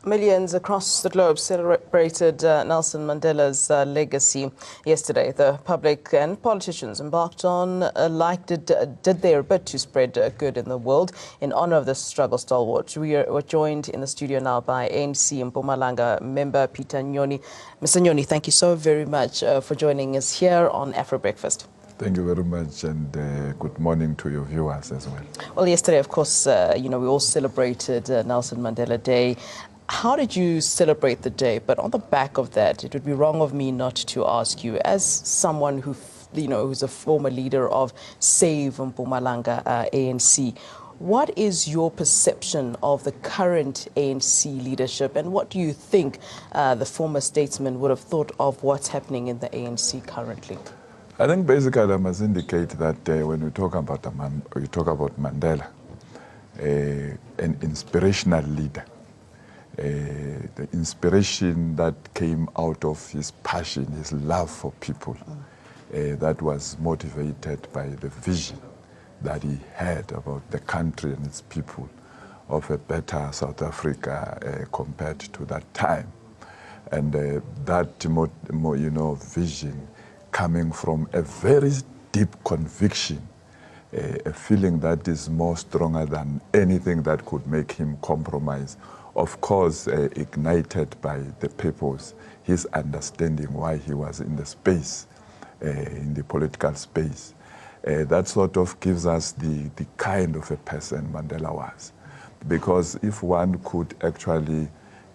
Millions across the globe celebrated Nelson Mandela's legacy yesterday. The public and politicians embarked on did their bit to spread good in the world in honor of the struggle stalwart. We're joined in the studio now by ANC Mpumalanga member Peter Nyoni. Mr. Nyoni, thank you so very much for joining us here on Afro Breakfast. Thank you very much, and good morning to your viewers as well. Well, yesterday, of course, we all celebrated Nelson Mandela Day. How did you celebrate the day? But on the back of that, it would be wrong of me not to ask you, as someone who's a former leader of Save Mpumalanga ANC, what is your perception of the current ANC leadership, and what do you think the former statesman would have thought of what's happening in the ANC currently? I think basically I must indicate that when we talk about Mandela, an inspirational leader, the inspiration that came out of his passion, his love for people, that was motivated by the vision that he had about the country and its people, of a better South Africa compared to that time. And that vision coming from a very deep conviction, a feeling that is more stronger than anything that could make him compromise. Of course, ignited by the purpose, his understanding why he was in the space, in the political space. That sort of gives us the kind of a person Mandela was. Because if one could actually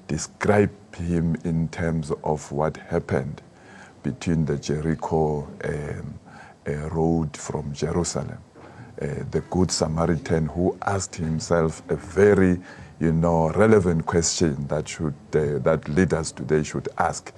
describe him in terms of what happened between the Jericho road from Jerusalem, the Good Samaritan who asked himself a very relevant question that leaders today should ask,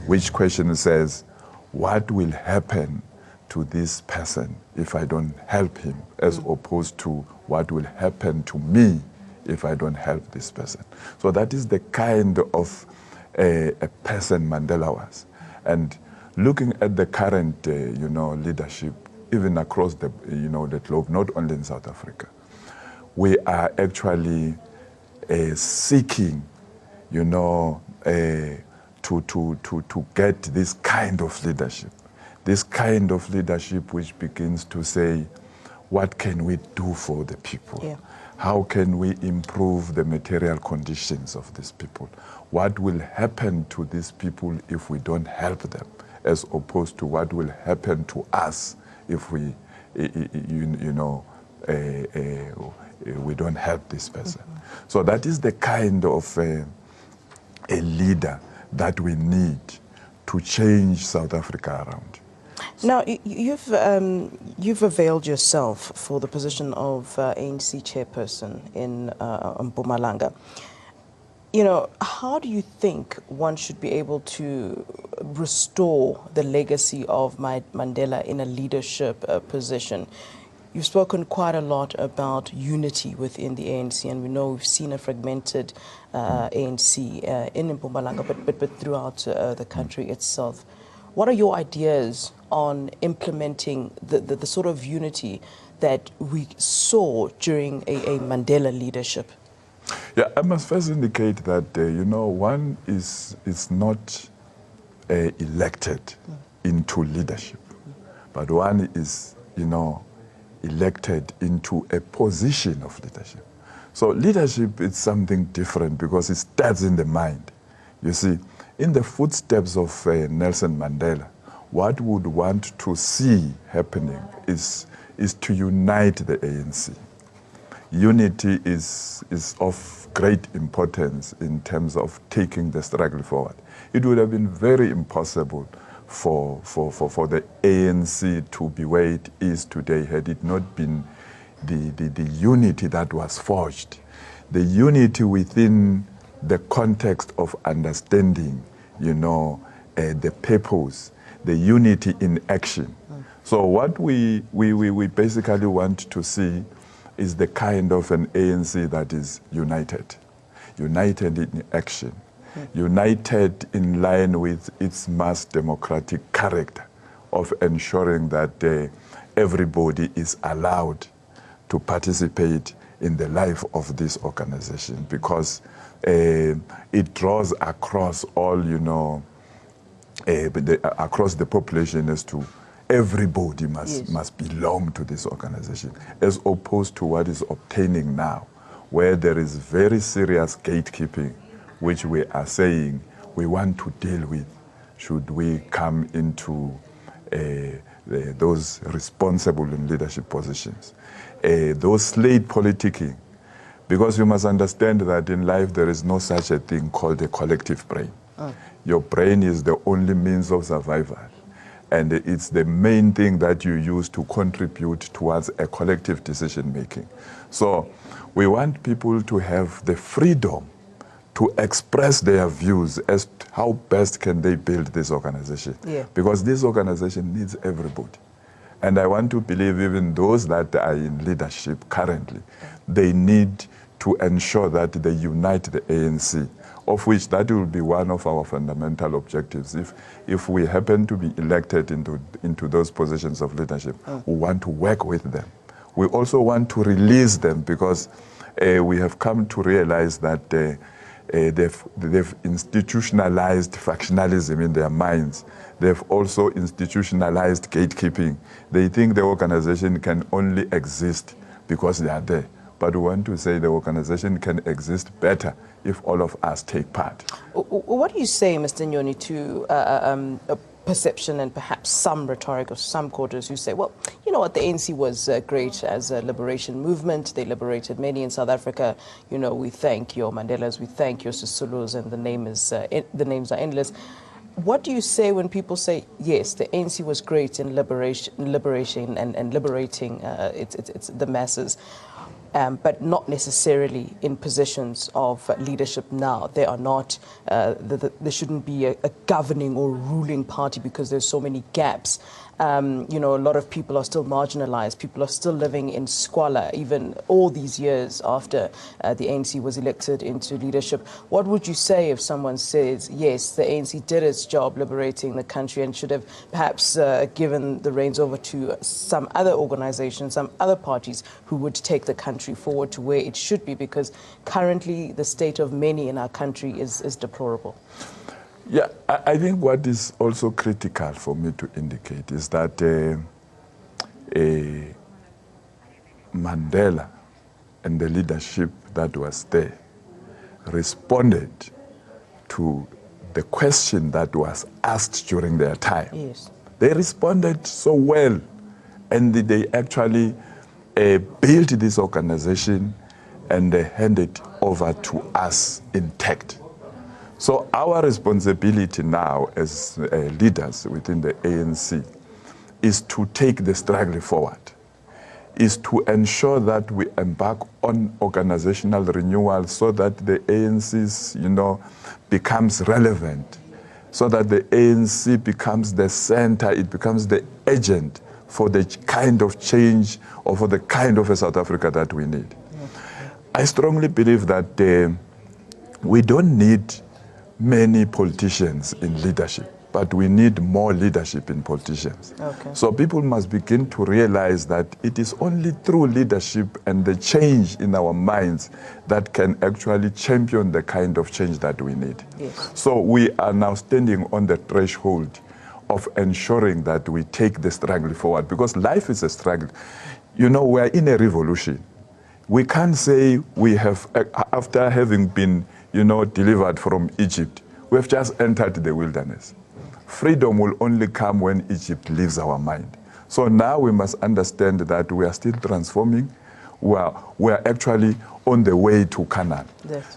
which question says, what will happen to this person if I don't help him, as opposed to what will happen to me if I don't help this person. So that is the kind of a person Mandela was. And looking at the current leadership, even across the the globe, not only in South Africa, we are actually seeking, to get this kind of leadership which begins to say, what can we do for the people? Yeah. How can we improve the material conditions of these people? What will happen to these people if we don't help them, as opposed to what will happen to us if we, we don't help this person. So that is the kind of a leader that we need to change South Africa around. Now, you've availed yourself for the position of ANC chairperson in Mpumalanga. How do you think one should be able to restore the legacy of Mandela in a leadership position? You've spoken quite a lot about unity within the ANC, and we know we've seen a fragmented ANC in Mpumalanga, but throughout the country itself. What are your ideas on implementing the sort of unity that we saw during a Mandela leadership? Yeah, I must first indicate that, one is not elected into leadership, but one is, elected into a position of leadership. So leadership is something different because it starts in the mind. You see, in the footsteps of Nelson Mandela, what we would want to see happening is to unite the ANC. Unity is of great importance in terms of taking the struggle forward. It would have been very impossible for the ANC to be where it is today had it not been the unity that was forged, the unity within the context of understanding, the purpose, the unity in action. So what we basically want to see is the kind of an ANC that is united in action, united in line with its mass democratic character of ensuring that everybody is allowed to participate in the life of this organization, because it draws across all, across the population as to everybody must belong to this organization, as opposed to what is obtaining now, where there is very serious gatekeeping, which we are saying we want to deal with should we come into those responsible in leadership positions. Those slate politicking, because you must understand that in life there is no such a thing called a collective brain. Your brain is the only means of survival, and it's the main thing that you use to contribute towards a collective decision making. So we want people to have the freedom to express their views as to how best can they build this organization. Because this organization needs everybody. And I want to believe even those that are in leadership currently, they need to ensure that they unite the ANC, of which that will be one of our fundamental objectives. If we happen to be elected into those positions of leadership, we want to work with them. We also want to release them, because we have come to realize that they've institutionalized factionalism in their minds. They've also institutionalized gatekeeping. They think the organization can only exist because they are there. But we want to say the organization can exist better if all of us take part. What do you say, Mr. Nyoni, to a perception and perhaps some rhetoric of some quarters who say, well, you know what, the ANC was great as a liberation movement. They liberated many in South Africa. You know, we thank your Mandelas, we thank your Sisulus, and the names are endless. What do you say when people say, yes, the ANC was great in liberation and liberating it's the masses, but not necessarily in positions of leadership now? They are not, there shouldn't be a governing or ruling party because there's so many gaps. You know, a lot of people are still marginalized. People are still living in squalor, even all these years after the ANC was elected into leadership. What would you say if someone says, yes, the ANC did its job liberating the country and should have perhaps given the reins over to some other organization, some other parties who would take the country forward to where it should be, because currently the state of many in our country is deplorable? Yeah, I think what is also critical for me to indicate is that Mandela and the leadership that was there responded to the question that was asked during their time. Yes. They responded so well, and they actually built this organization and they handed over to us intact. So our responsibility now as leaders within the ANC is to take the struggle forward, is to ensure that we embark on organizational renewal so that the ANC's, becomes relevant, so that the ANC becomes the center, it becomes the agent for the kind of change or for the kind of a South Africa that we need. I strongly believe that we don't need many politicians in leadership, but we need more leadership in politicians. Okay. So people must begin to realize that it is only through leadership and the change in our minds that can actually champion the kind of change that we need. Yes. So we are now standing on the threshold of ensuring that we take the struggle forward, because life is a struggle. You know, we're in a revolution. We can't say we have, after having been delivered from Egypt, we have just entered the wilderness. Freedom will only come when Egypt leaves our mind. So now we must understand that we are still transforming. We are actually on the way to Canaan.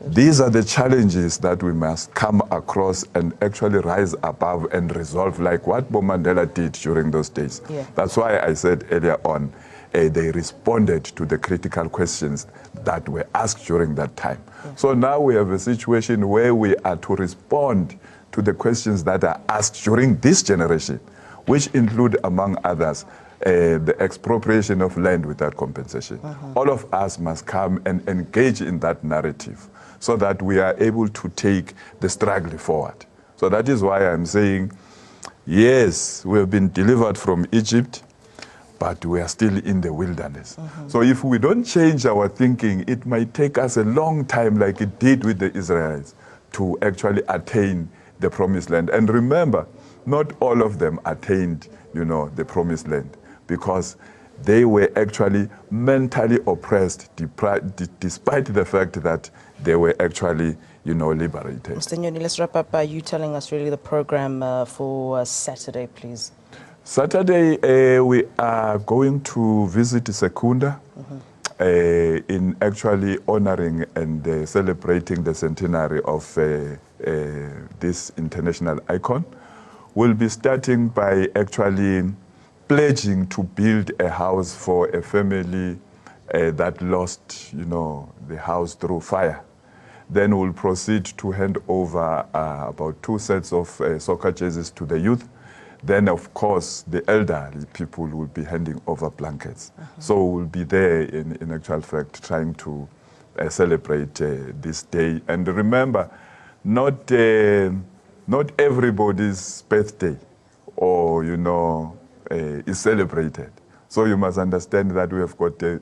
These are the challenges that we must come across and actually rise above and resolve, like what Bo Mandela did during those days. Yeah. That's why I said earlier on, they responded to the critical questions that were asked during that time. Yeah. So now we have a situation where we are to respond to the questions that are asked during this generation, which include, among others, the expropriation of land without compensation. All of us must come and engage in that narrative so that we are able to take the struggle forward. So that is why I'm saying, yes, we have been delivered from Egypt, but we are still in the wilderness. So if we don't change our thinking, it might take us a long time, like it did with the Israelites, to actually attain the promised land. And remember, not all of them attained, the promised land, because they were actually mentally oppressed, despite the fact that they were actually, liberated. Mr. Nyoni, let's wrap up by you telling us really the program for Saturday, please. Saturday, we are going to visit Secunda in actually honoring and celebrating the centenary of this international icon. We'll be starting by actually pledging to build a house for a family that lost, the house through fire. Then we'll proceed to hand over about 2 sets of soccer jerseys to the youth. Then, of course, the elderly people will be handing over blankets. So we'll be there, in actual fact, trying to celebrate this day. And remember, not everybody's birthday or, is celebrated. So you must understand that we have got a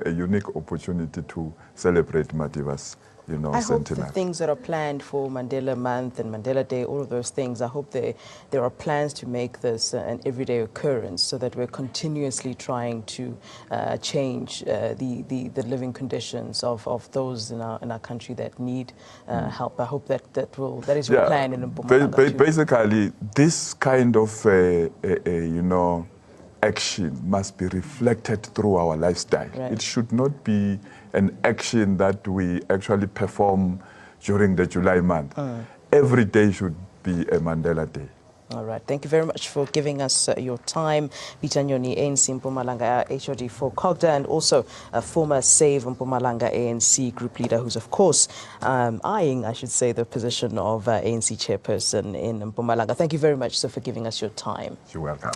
unique opportunity to celebrate Madiba's, I hope the centenary. things that are planned for Mandela Month and Mandela Day, all of those things, I hope there are plans to make this an everyday occurrence, so that we're continuously trying to change the living conditions of those in our country that need help. I hope that is your plan in Mpumalanga too. Basically, this kind of action must be reflected through our lifestyle. Right. It should not be an action that we actually perform during the July month. Every day should be a Mandela Day. All right. Thank you very much for giving us your time. Peter Nyoni, ANC Mpumalanga HOD for COGTA, and also a former Save Mpumalanga ANC group leader who's, of course, eyeing, I should say, the position of ANC chairperson in Mpumalanga. Thank you very much, sir, for giving us your time. You're welcome.